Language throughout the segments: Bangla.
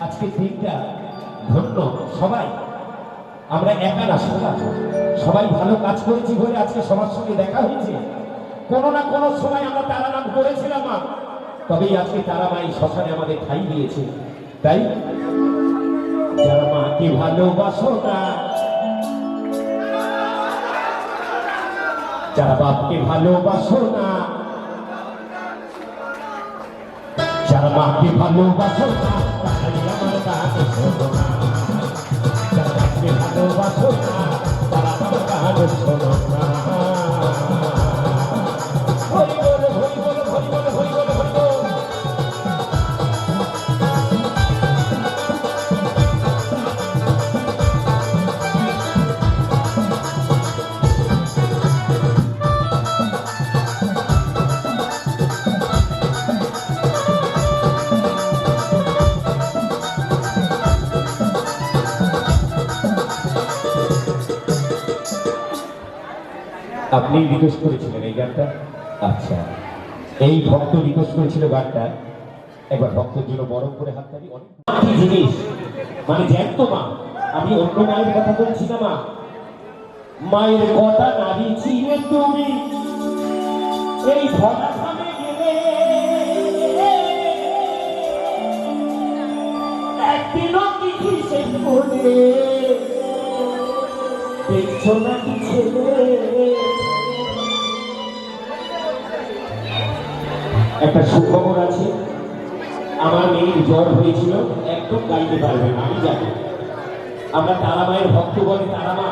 আজকের দিনটা ধন্য সবাই, আমরা একা না, সবাই ভালো কাজ করেছি বলে আজকে সবার সঙ্গে দেখা হয়েছে। কোনো না কোনো সময় আমরা তারা নাম করেছিলাম মা, তবেই আজকে তারা মা এই শ্মশানে আমাদের ঠাঁই দিয়েছে। তাই যারা মাকে ভালোবাসো না, যারা বাপকে ভালোবাসো না, যারা মাকে ভালোবাসো না, তারাই আমার গান শোনো না। যারা বাপকে ভালোবাসো না, তারা আমার গান শোনো না। হরি বল হরি বল হরি বল হরি বল হরি বল। আপনি রিকোয়েস্ট করেছিলেন এই গানটা? আচ্ছা, এই ভক্ত রিকোয়েস্ট করেছিল গানটা। একবার ভক্তের জন্য বরং করে হাততালি। অনেক জিনিস মানে জ্যান্ত মা, আমি অন্য মায়ের কথা বলছি না মা। মায়ের কথা নারী ছিলে তুমি, এই ভরা ধামে গেলে একদিনও কি শেষ করে দেখছো না কি ছেলে। একটা সুখবর আছে, আমার মেয়ের জ্বর হয়েছিল, একদম গাইতে পারবে না আমি জানি। আমরা তারা মায়ের ভক্ত বলে তারা মা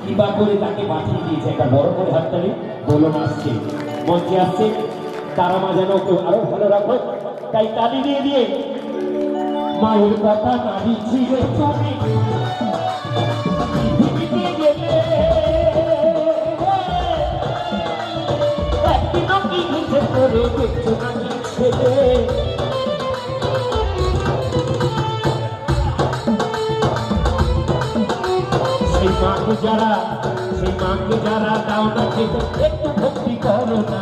কৃপা করে তাকে বাঁচিয়ে দিয়েছে। একটা বড় করে হাততালি। দোলন আসছে, মঞ্চে আসছে, তারা মা যেন ওকে আরো ভালো রাখো, তাই তালি দিয়ে দিয়ে মায়ের কথা নারী ছিল তুমি, সেই মাকে যারা দাও না খেতে, একটু ভক্তি করো না।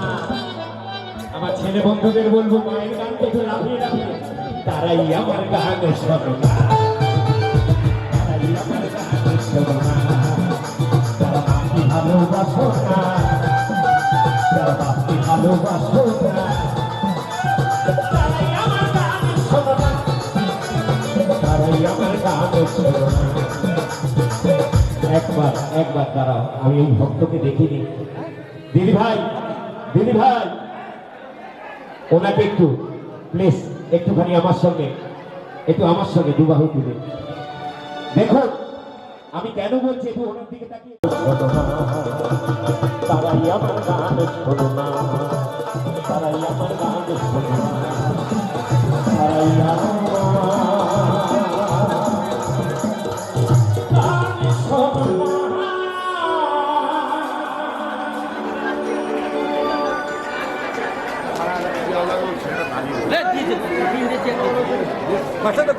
আমার ছেলে বন্ধুদের বলবো মায়ের গান থেকে লাফিয়ে লাফিয়ে, তারাই আমার গান শোনো না, তারাই আমার গান শোনো না। যারা মাকে ভালোবাসো না, যারা বাপকে ভালোবাসো না, তারাই আমার গান শোনো না, তারাই আমার গান শোনো না। একবার দাঁড়াও, আমি এই ভক্তকে দেখিনি। দিদি ভাই, দিদি ভাই, ওনাকে একটু প্লিজ একটুখানি আমার সঙ্গে দুবাহু তুলে দেখুন। আমি কেন বলছি, একটু ওনার দিকে তাকিয়ে। তারাই আমার গান শোনো না, তারাই আমার গান শোনো না, তারাই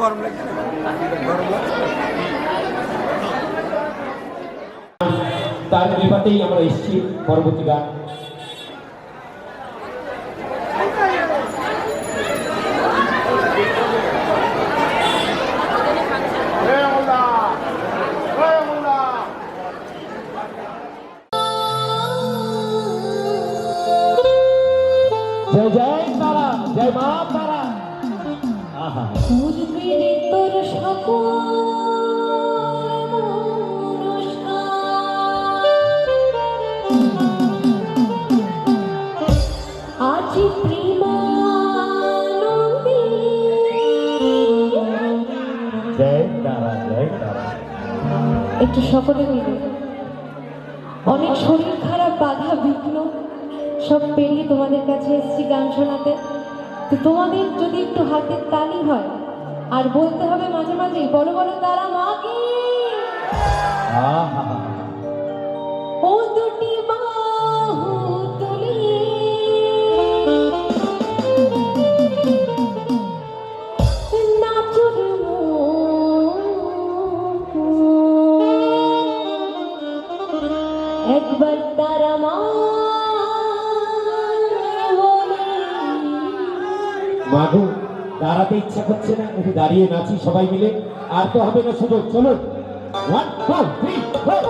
গরম লাগছে, তার কৃপাতেই আমরা এসেছি। পরবর্তী গান জয় জয় তারা, জয় মা তারা। তোর সকল আজি প্রেমানন্দে। জয় তারা, জয় তারা। একটু সকলে মিলে, অনেক শরীর খারাপ, বাধা বিঘ্ন সব পেরিয়ে তোমাদের কাছে এসেছি গান শোনাতে। তো তোমাদের যদি একটু হাতের তালি হয়, আর বলতে হবে মাঝে মাঝে বড় বড় তারা মা কি। ও দুটি বাহু তুলি নাচুর একবার তারা মা মাগো দাঁড়াতে ইচ্ছা করছে না, একটু দাঁড়িয়ে নাচি সবাই মিলে। আর তো হবে না সুযোগ, চলুন 1 2 3 4।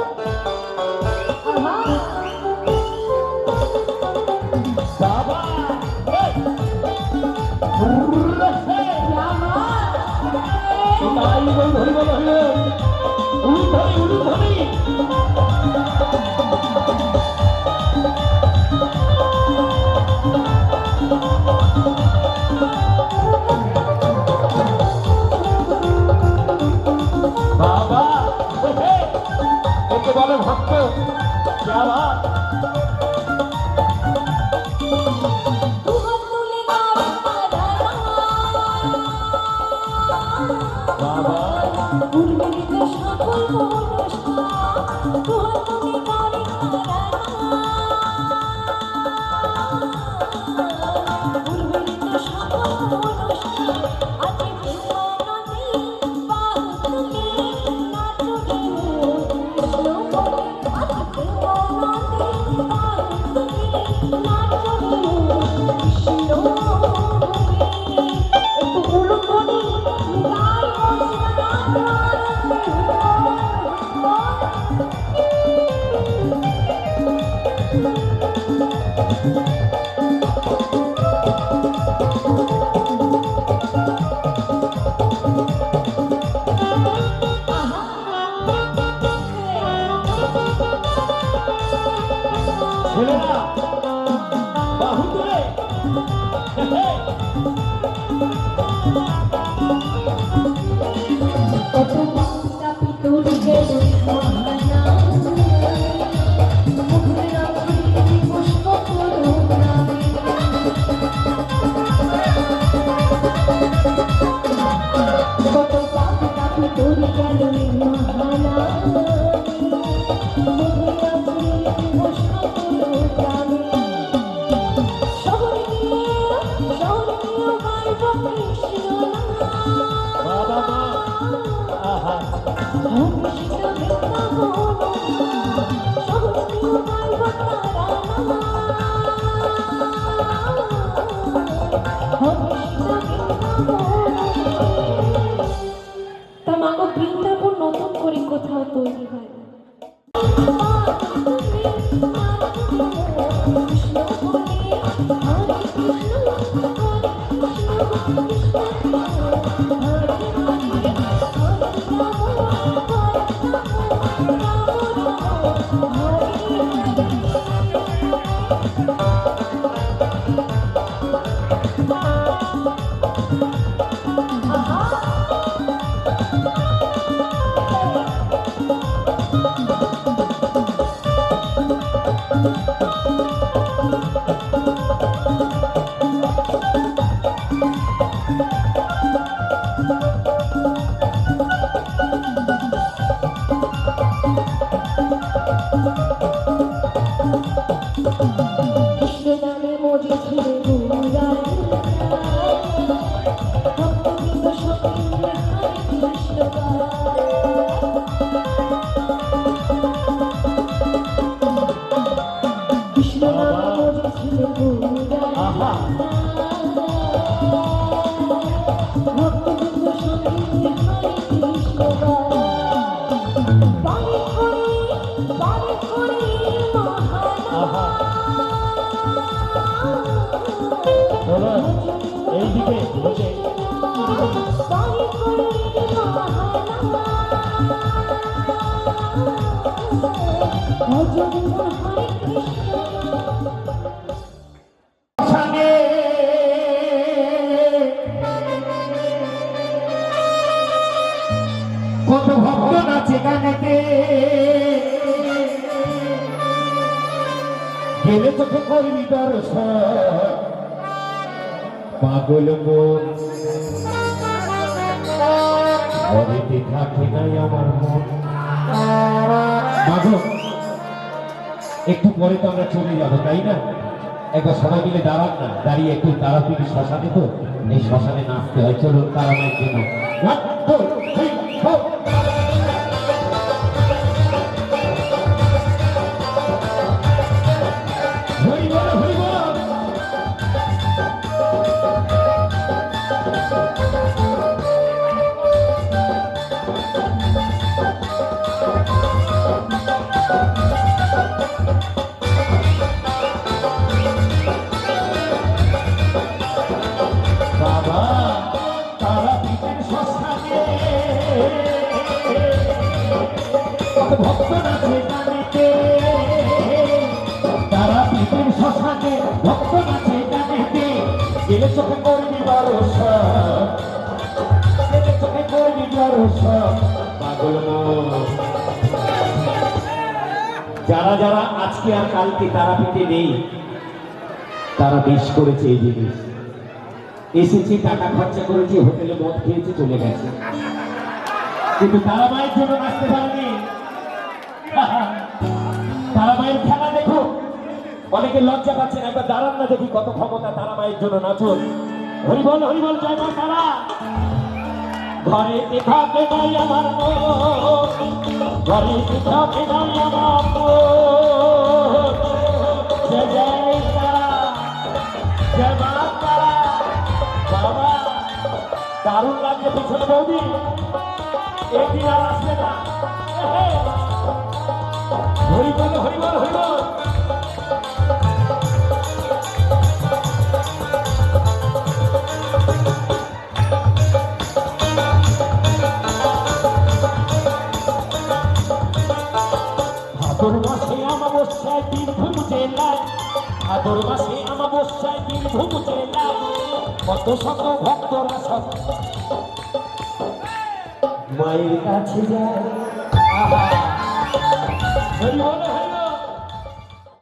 বাবা একে বলে ভক্ত। ছেলেরা বাহু তুলে কত মাতা পিতর গেল মহানা মুখে রাখি পুষ্প করুণা কত মাতা পিতর গেল মহানা মুখে রাখি পুষ্প করুণা শহর নিয়ে গাইব কৃষ্ণ বাবা মা আহা তামাগো বৃন্দাবন নতুন করে কোথাও তৈরি হয় না। এইদিকে বসে কত ভক্ত নাচে গানেতে গেলে চোখে করবি দর্শন পাগল মন ঘরেতে থাকে নাই আমার মন। মাগো একটু পরে তো আমরা চলে যাবো, তাই না? একবার সবাই মিলে দাঁড়ান না, দাঁড়িয়ে একটু তারাপীঠ শ্মশানে, তো এই শ্মশানে নাচতে হয়। চলুন তারামায়ের জন্য 1 2 3 4। হরি বল হরি বল। তারা পীঠের শ্মশানে কত ভক্ত নাচে গানেতে, তারা পীঠের শ্মশানে ভক্ত নাচে গানেতে, গেলে চোখে করবি ভরসা, গেলে চোখে করবি ভরসা পাগল মন। যারা যারা আজকে আর কালকে তারাপীঠে নেই তারা বেশ করেছে এই জিনিস, এসেছে টাকা খরচা করেছে, হোটেলে মদ খেয়েছে, চলে গেছে, কিন্তু তারা মায়ের জন্য নাচতে পারেনি। তারা মায়ের খেলা দেখো, অনেকে লজ্জা পাচ্ছেন, একবার দাঁড়ান না দেখি কত ক্ষমতা তারা মায়ের জন্য নাচুন। হরিবল হরিবল, জয় মা তারা। ঘরে দেখাতে নাই আমার মন, ঘরে দেখাতে নাই আমার মন, জয় জয় তারা, জয় মা তারা। বাবা দারুণ লাগছে পিছনে বৌদি, একদিন আর আসবে না। হরিবল হরিবল হরিবল। ভাদর মাসে অমাবস্যায় বীরভূম জেলায়, ভাদর মাসে অমাবস্যায় বীরভূম জেলায় কত শত ভক্তরা সব মায়ের কাছে যায়। আহা হরি বল।